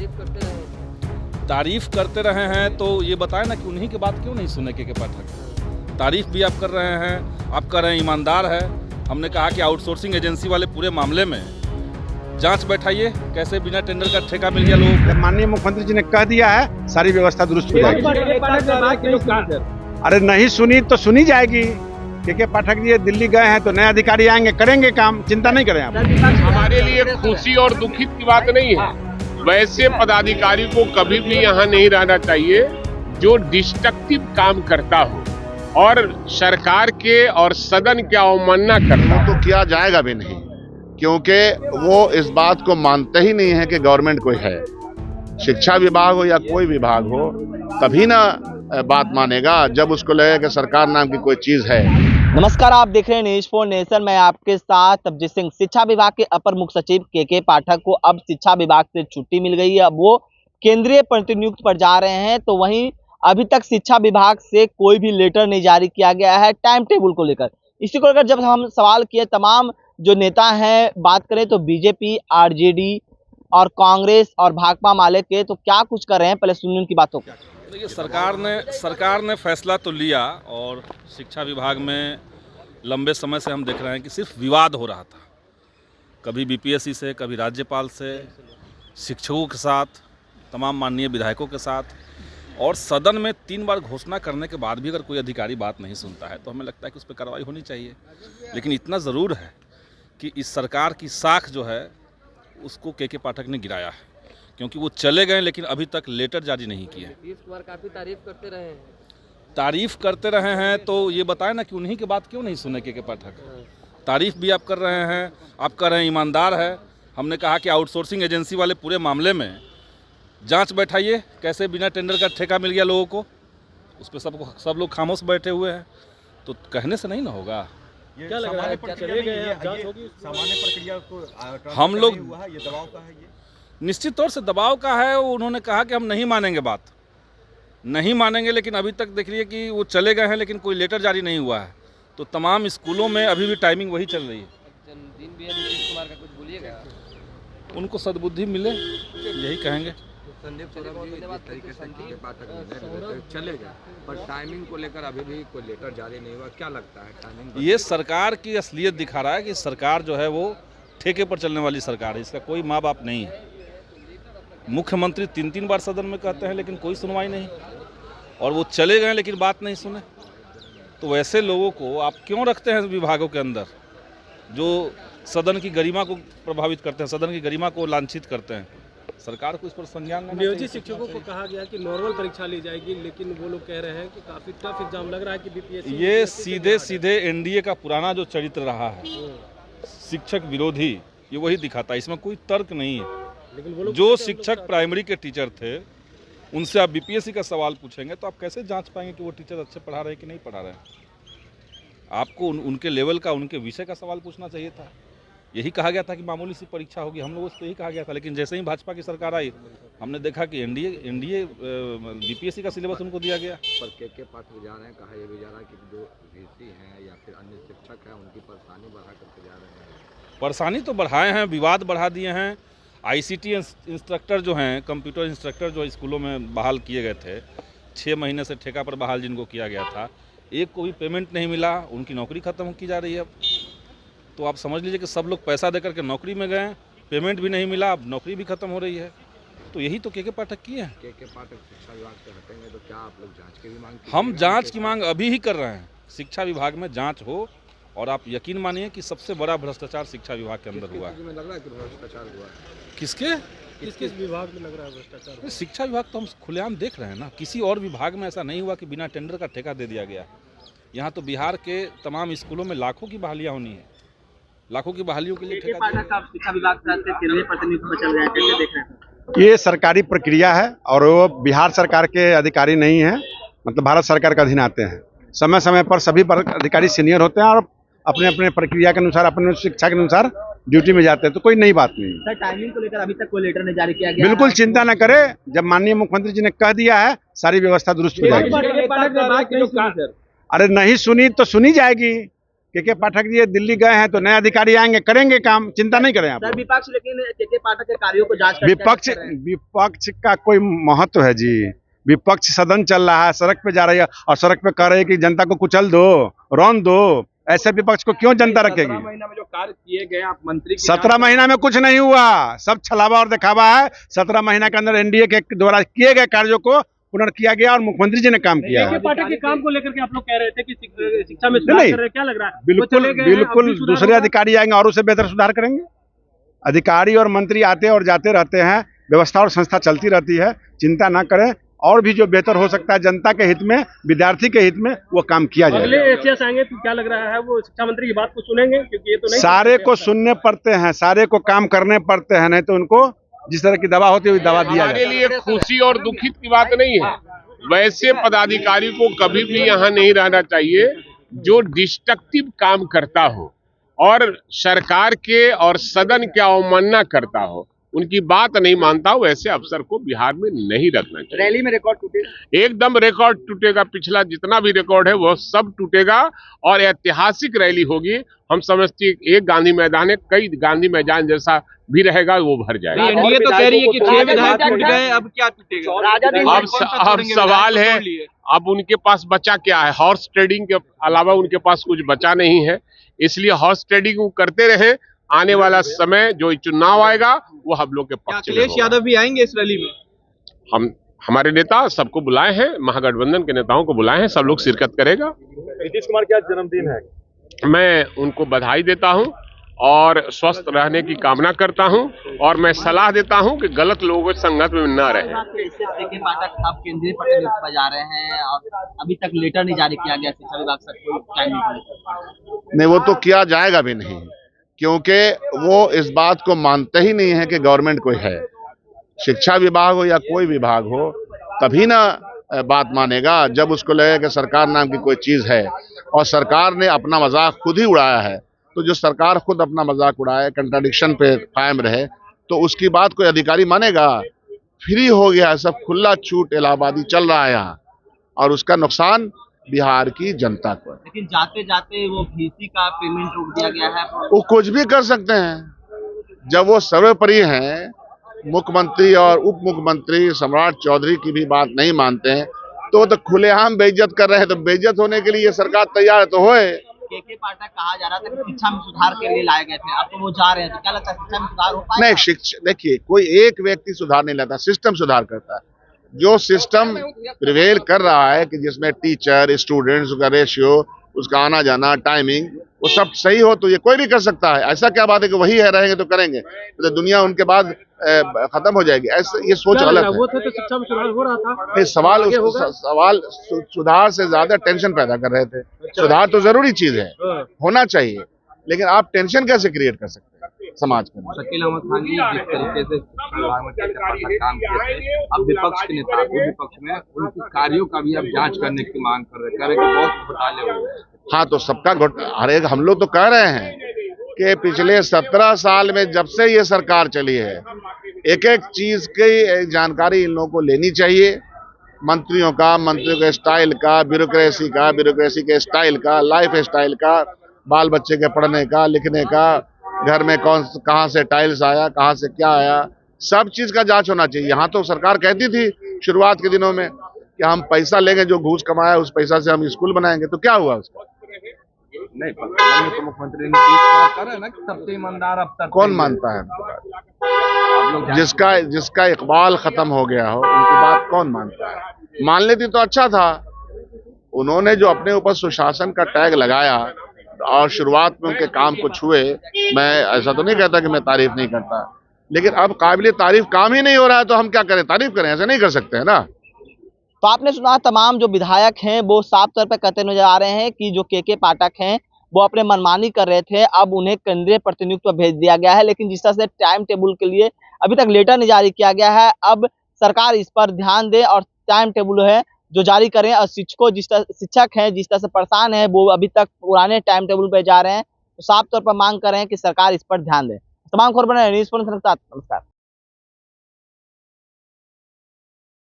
तारीफ करते रहे हैं तो ये बताएं ना कि उन्हीं की बात क्यों नहीं सुने के पाठक। तारीफ भी आप कर रहे हैं, आप कह रहे हैं ईमानदार है। हमने कहा कि आउटसोर्सिंग एजेंसी वाले पूरे मामले में जांच बैठाइए, कैसे बिना टेंडर का ठेका मिल गया लोगों को। माननीय मुख्यमंत्री जी ने कह दिया है, सारी व्यवस्था दुरुस्त हो जाएगी। अरे नहीं सुनी तो सुनी जाएगी। के पाठक जी दिल्ली गए हैं तो नए अधिकारी आएंगे, करेंगे काम, चिंता नहीं करें आप। हमारे लिए खुशी और दुखित की बात नहीं है। वैसे पदाधिकारी को कभी भी यहाँ नहीं रहना चाहिए जो डिस्ट्रक्टिव काम करता हो और सरकार के और सदन की अवमानना करता हो। तो किया जाएगा भी नहीं, क्योंकि वो इस बात को मानते ही नहीं है कि गवर्नमेंट कोई है। शिक्षा विभाग हो या कोई विभाग हो, तभी ना बात मानेगा जब उसको लगेगा कि सरकार नाम की कोई चीज है। नमस्कार, आप देख रहे हैं न्यूज़ फॉर नेशन। मैं आपके साथ तबजीत सिंह। शिक्षा विभाग के अपर मुख्य सचिव के पाठक को अब शिक्षा विभाग से छुट्टी मिल गई है। अब वो केंद्रीय प्रतिनियुक्त पर जा रहे हैं। तो वहीं अभी तक शिक्षा विभाग से कोई भी लेटर नहीं जारी किया गया है टाइम टेबल को लेकर। इसी को लेकर जब हम सवाल किए तमाम जो नेता हैं, बात करें तो बीजेपी, आरजेडी और कांग्रेस और भाकपा माले के, तो क्या कुछ कर रहे हैं, पहले सुनिए उनकी बातों को। देखिए, सरकार ने फैसला तो लिया और शिक्षा विभाग में लंबे समय से हम देख रहे हैं कि सिर्फ विवाद हो रहा था। कभी बीपीएससी से, कभी राज्यपाल से, शिक्षकों के साथ, तमाम माननीय विधायकों के साथ, और सदन में 3 बार घोषणा करने के बाद भी अगर कोई अधिकारी बात नहीं सुनता है तो हमें लगता है कि उस पर कार्रवाई होनी चाहिए। लेकिन इतना ज़रूर है कि इस सरकार की साख जो है उसको के पाठक ने गिराया है, क्योंकि वो चले गए लेकिन अभी तक लेटर जारी नहीं किए। नीतीश कुमार काफी तारीफ करते रहे हैं तो ये बताएं ना कि उन्हीं की बात क्यों नहीं सुने के पाठक। तारीफ भी आप कर रहे हैं, आप कह रहे हैं ईमानदार है। हमने कहा कि आउटसोर्सिंग एजेंसी वाले पूरे मामले में जांच बैठाइए, कैसे बिना टेंडर का ठेका मिल गया लोगों को। उस पर सब लोग खामोश बैठे हुए हैं, तो कहने से नहीं ना होगा। क्या लग रहा है, क्या चले गए हैं, जांच होगी? सामान्य प्रक्रिया को हम लोग ये दबाव का है, ये निश्चित तौर से दबाव का है। उन्होंने कहा कि हम नहीं मानेंगे, बात नहीं मानेंगे, लेकिन अभी तक देख रही कि वो चले गए हैं लेकिन कोई लेटर जारी नहीं हुआ है। तो तमाम स्कूलों में अभी भी टाइमिंग वही चल रही है। जन्मदिन भी है नीतीश कुमार का, कुछ बोलिएगा? उनको सद्बुद्धि मिले, यही कहेंगे। संदीप तरीके से के पाठक चले गए, पर टाइमिंग को लेकर अभी भी कोई लेटर जारी नहीं हुआ। क्या लगता है टाइमिंग? ये सरकार की असलियत दिखा रहा है कि सरकार जो है वो ठेके पर चलने वाली सरकार है। इसका कोई माँ बाप नहीं है। मुख्यमंत्री 3 बार सदन में कहते हैं लेकिन कोई सुनवाई नहीं, और वो चले गए लेकिन बात नहीं सुने। तो वैसे लोगों को आप क्यों रखते हैं विभागों के अंदर, जो सदन की गरिमा को प्रभावित करते हैं, सदन की गरिमा को लांछित करते हैं? सरकार को इस पर संज्ञान लेना चाहिए। नियोजित शिक्षकों को कहा गया कि नॉर्मल परीक्षा ली जाएगी, लेकिन वो लोग कह रहे हैं कि काफी टफ एग्जाम लग रहा है कि बीपीएससी। ये सीधे एनडीए का पुराना जो चरित्र रहा है, शिक्षक विरोधी, ये वही दिखाता है। इसमें कोई तर्क नहीं है। लेकिन वो लोग जो शिक्षक प्राइमरी के टीचर थे, उनसे आप बीपीएससी का सवाल पूछेंगे तो आप कैसे जांच पाएंगे कि वो टीचर अच्छे पढ़ा रहे हैं कि नहीं पढ़ा रहे हैं? आपको उनके लेवल का, उनके विषय का सवाल पूछना चाहिए था। यही कहा गया था कि मामूली सी परीक्षा होगी, हम लोगों से यही कहा गया था। लेकिन जैसे ही भाजपा की सरकार आई, हमने देखा कि एनडीए बीपीएससी का सिलेबस उनको दिया गया। पर के पाठक जा रहे हैं, कहा यह भी जा रहा है कि जो वीसी हैं या फिर अन्य शिक्षक हैं, उनकी परेशानी बढ़ा करके जा रहे हैं। परेशानी तो बढ़ाए हैं, विवाद बढ़ा दिए हैं। आईसीटी इंस्ट्रक्टर जो हैं, कंप्यूटर इंस्ट्रक्टर जो स्कूलों में बहाल किए गए थे, 6 महीने से ठेका पर बहाल जिनको किया गया था, एक को भी पेमेंट नहीं मिला, उनकी नौकरी खत्म की जा रही है अब। तो आप समझ लीजिए कि सब लोग पैसा देकर के नौकरी में गए, पेमेंट भी नहीं मिला, अब नौकरी भी खत्म हो रही है। तो यही तो के पाठक किए हैं। के पाठक शिक्षा विभाग से हटेंगे तो क्या आप लोग जांच की भी मांग? हम जांच की मांग अभी ही कर रहे हैं। शिक्षा विभाग में जांच हो, और आप यकीन मानिए कि सबसे बड़ा भ्रष्टाचार शिक्षा विभाग के अंदर हुआ है। में लग रहा है कि भ्रष्टाचार हुआ है। किसके? किस विभाग में लग रहा है भ्रष्टाचार? शिक्षा विभाग तो हम खुलेआम देख रहे हैं ना। किसी और विभाग में ऐसा नहीं हुआ कि बिना टेंडर का ठेका दे दिया गया। यहाँ तो बिहार के तमाम स्कूलों में लाखों की बहालियाँ होनी है, लाखों की बहालियों के लिए ठेका शिक्षा विभाग से केंद्रीय प्रतिनियुक्त पर चल रहे हैं, कैसे देख रहे हैं? ये सरकारी प्रक्रिया है और वो बिहार सरकार के अधिकारी नहीं है, मतलब भारत सरकार के अधीन आते हैं। समय समय पर सभी अधिकारी सीनियर होते हैं और अपने अपने प्रक्रिया के अनुसार, अपने शिक्षा के अनुसार ड्यूटी में जाते हैं। तो कोई नई बात नहीं। सर, टाइमिंग को लेकर अभी तक कोई लेटर नहीं जारी किया गया? बिल्कुल चिंता न करे, जब माननीय मुख्यमंत्री जी ने कह दिया है, सारी व्यवस्था दुरुस्त हो जाएगी। अरे नहीं सुनी तो सुनी जाएगी। के पाठक जी ये दिल्ली गए हैं तो नए अधिकारी आएंगे, करेंगे काम, चिंता नहीं करें आप। सर विपक्ष लेकिन के पाठक के कार्यों को जांच विपक्ष का कोई महत्व है जी? विपक्ष सदन चल रहा है, सड़क पे जा रही है और सड़क पे कह रही है कि जनता को कुचल दो, रौन दो। ऐसे विपक्ष को क्यों जनता रखेगी? 17 महीना में जो कार्य किए गए आप मंत्री 17 महीना में कुछ नहीं हुआ, सब छलावा और दिखावा है। 17 महीना के अंदर एनडीए के द्वारा किए गए कार्यों को पुनः किया गया और मुख्यमंत्री जी ने काम किया है। पाठक के काम को लेकर के आप लोग कह रहे थे कि शिक्षा में सुधार कर रहे हैं, क्या लग रहा है? बिल्कुल दूसरे अधिकारी आएंगे और उससे बेहतर सुधार करेंगे। अधिकारी और मंत्री आते और जाते रहते हैं, व्यवस्था और संस्था चलती रहती है, चिंता ना करें। और भी जो बेहतर हो सकता है जनता के हित में, विद्यार्थी के हित में, वो काम किया जाएगा। अगले एशियस आएंगे तो क्या लग रहा है वो शिक्षा मंत्री की बात को सुनेंगे? क्योंकि ये तो नहीं, सारे को सुनने पड़ते हैं, सारे को काम करने पड़ते हैं, नहीं तो उनको जिस तरह की दवा होती है दवा दिया हमारे जाए। लिए खुशी और दुखित की बात नहीं है। वैसे पदाधिकारी को कभी भी यहाँ नहीं रहना चाहिए जो डिस्ट्रक्टिव काम करता हो और सरकार के और सदन की अवमानना करता हो, उनकी बात नहीं मानता हो, वैसे अफसर को बिहार में नहीं रखना चाहिए। रैली में रिकॉर्ड टूटेगा, एकदम रिकॉर्ड टूटेगा, पिछला जितना भी रिकॉर्ड है वो सब टूटेगा और ऐतिहासिक रैली होगी। हम समझते हैं एक गांधी मैदान है, कई गांधी मैदान जैसा भी रहेगा, वो भर जाएगा। एनडीए तो कह रही है कि 6 विधायक टूट गए, अब क्या टूटेगा? अब सवाल है, अब उनके पास बचा क्या है? हॉर्स ट्रेडिंग के अलावा उनके पास कुछ बचा नहीं है, इसलिए हॉर्स ट्रेडिंग वो करते रहे। आने वाला समय जो चुनाव आएगा वो हम लोग के पक्ष में अखिलेश यादव भी आएंगे इस रैली में? हमारे नेता सबको बुलाए हैं, महागठबंधन के नेताओं को बुलाए हैं, सब लोग शिरकत करेगा। नीतीश कुमार का जन्मदिन है, मैं उनको बधाई देता हूं और स्वस्थ रहने की कामना करता हूं और मैं सलाह देता हूं कि गलत लोगों की संगत में न रहें। के पाठक अब केंद्रीय प्रतिनियुक्त पर जा रहे हैं और अभी तक लेटर नहीं जारी किया गया शिक्षा विभाग से, कोई टाइम नहीं, वो तो किया जाएगा भी नहीं, क्योंकि वो इस बात को मानते ही नहीं है कि गवर्नमेंट कोई है। शिक्षा विभाग हो या कोई विभाग हो, तभी ना बात मानेगा जब उसको लगेगा कि सरकार नाम की कोई चीज है। और सरकार ने अपना मजाक खुद ही उड़ाया है, तो जो सरकार खुद अपना मजाक उड़ाए, कंट्राडिक्शन पे कायम रहे, तो उसकी बात कोई अधिकारी मानेगा? फ्री हो गया, सब खुला छूट इलाहाबादी चल रहा है यहाँ, और उसका नुकसान बिहार की जनता को। लेकिन जाते जाते वो VC का पेमेंट रोक दिया गया है। वो कुछ भी कर सकते हैं। जब वो सर्वोपरि हैं, मुख्यमंत्री और उप मुख्यमंत्री सम्राट चौधरी की भी बात नहीं मानते हैं, तो वो तो खुलेआम बेइज्जत कर रहे हैं। तो बेइज्जत होने के लिए सरकार तैयार है तो होए। के पाठक कहा जा रहा था कि शिक्षा में सुधार के लिए लाए गए थे, अब तो वो जा रहे हैं, तो क्या लगता है शिक्षा में सुधार हो पाएगा? नहीं, शिक्षा देखिए, कोई एक व्यक्ति सुधार नहीं लाता, सिस्टम सुधार करता है। जो सिस्टम प्रिवेल कर रहा है कि जिसमें टीचर स्टूडेंट्स का रेशियो, उसका आना जाना, टाइमिंग, वो सब सही हो तो ये कोई भी कर सकता है। ऐसा क्या बात है कि वही है रहेंगे तो करेंगे, तो दुनिया उनके बाद खत्म हो जाएगी? ऐसा ये सोच गलत है। वो थे तो शिक्षा में सुधार हो रहा था। नहीं, सवाल सुधार से ज्यादा टेंशन पैदा कर रहे थे। सुधार तो जरूरी चीज है, होना चाहिए, लेकिन आप टेंशन कैसे क्रिएट कर सकते हैं समाज के अंदर? शकील अहमद खान जी जिस तरीके से विभाग में काम किए थे, अब विपक्ष के नेता विपक्ष में उनके कार्यों का भी अब जांच करने की मांग कर रहे हैं, बहुत घोटाले हो गए। हाँ, तो सबका हर एक, हम लोग तो कह रहे हैं कि पिछले 17 साल में जब से ये सरकार चली है, एक एक चीज की जानकारी इन लोगों को लेनी चाहिए। मंत्रियों के स्टाइल का, ब्यूरोक्रेसी के स्टाइल का, लाइफ स्टाइल का, बाल बच्चे के पढ़ने का, लिखने का, घर में कहाँ से टाइल्स आया, कहाँ से क्या आया, सब चीज का जांच होना चाहिए। यहाँ तो सरकार कहती थी शुरुआत के दिनों में कि हम पैसा लेंगे, जो घूस कमाया उस पैसा से हम स्कूल बनाएंगे, तो क्या हुआ उसका? नहीं, तो मुख्यमंत्री नीतीश कुमार कह रहे हैं ना कि सबसे ईमानदार अफसर कौन मानता है? जिसका इकबाल खत्म हो गया हो, उनकी बात कौन मानता है? मान लेती तो अच्छा था। उन्होंने जो अपने ऊपर सुशासन का टैग लगाया और शुरुआत में उनके काम को छुए, मैं ऐसा तो नहीं कहता कि मैं तारीफ नहीं करता, लेकिन अब काबिल तारीफ काम ही नहीं हो रहा है, तो हम क्या करें? तारीफ करें? ऐसा नहीं कर सकते हैं ना। तो आपने सुना, तमाम जो विधायक हैं वो साफ तौर पर कहते नजर आ रहे हैं कि जो के पाठक हैं वो अपने मनमानी कर रहे थे, अब उन्हें केंद्रीय प्रतिनियुक्त पर भेज दिया गया है। लेकिन जिस तरह से टाइम टेबल के लिए अभी तक लेटर नहीं जारी किया गया है, अब सरकार इस पर ध्यान दे और टाइम टेबल है जो जारी करें। और शिक्षक हैं जिस तरह से परेशान है, वो अभी तक पुराने टाइम टेबल पे जा रहे हैं, तो साफ तौर पर मांग कर रहे हैं कि सरकार इस पर ध्यान दे। तमाम खबर बने न्यूज़ पर। नमस्कार।